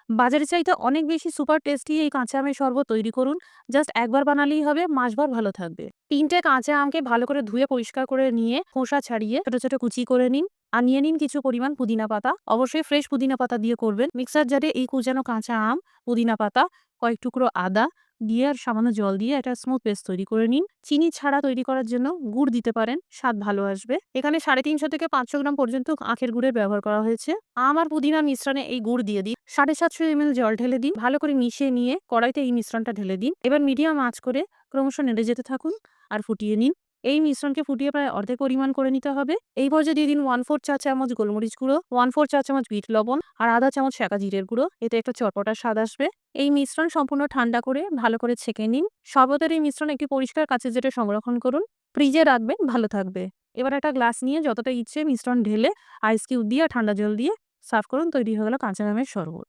বাজারের চাইতে অনেক বেশি সুপার টেস্টি এই কাঁচা আমের শরবত তৈরি করুন। জাস্ট একবার বানালেই হবে, মাসভর ভালো থাকবে। ৩ টে কাঁচা আমকে ভালো করে ধুয়ে পরিষ্কার করে নিয়ে খোসা ছাড়িয়ে ছোট, ছোট কুচি করে নিন। আর নিয়ে নিন কিছু পরিমাণ পুদিনা পাতা। অবশ্যই ফ্রেশ পুদিনা পাতা দিয়ে করবেন। মিক্সার জারে এই কুচানো কাঁচা আম, পুদিনা পাতা, কয়েক টুকরো আদা দিয়ে আর সামান্য জল দিয়ে একটা স্মুথ পেস্ট তৈরি করে নিন। চিনি ছাড়া তৈরি করার জন্য গুড় দিতে পারেন, স্বাদ ভালো আসবে। এখানে 350 থেকে 500 গ্রাম পর্যন্ত আখের গুড়ের ব্যবহার করা হয়েছে। আম আর পুদিনার মিশ্রণে এই গুড় দিয়ে দিন। 750 ml জল ঢেলে দিন। ভালো করে মিশিয়ে নিয়ে কড়াইতে এই মিশ্রণটা ঢেলে দিন। এবার মিডিয়াম আঁচ করে ক্রমশ নেড়ে যেতে থাকুন আর ফুটিয়ে নিন। এই মিশ্রণকে ফুটিয়ে প্রায় অর্ধেক পরিমাণ করে নিতে হবে। এই পর্যায়ে দিয়ে দিন 1/4 চা চামচ গোলমরিচ গুঁড়ো, 1/4 চা চামচ বিট লবণ আর আধা চামচ সেকা জিরের গুঁড়ো। এতে একটা চটপটা স্বাদ আসবে। এই মিশ্রণ সম্পূর্ণ ঠান্ডা করে ভালো করে ছেঁকে নিন। শরবতের এই মিশ্রণ একটি পরিষ্কার কাঁচের জেটে সংরক্ষণ করুন। ফ্রিজে রাখবেন, ভালো থাকবে। এবার একটা গ্লাস নিয়ে যতটা ইচ্ছে মিশ্রণ ঢেলে আইস কিউব দিয়ে আর ঠান্ডা জল দিয়ে সার্ভ করুন। তৈরি হয়ে গেল কাঁচা আমের শরবত।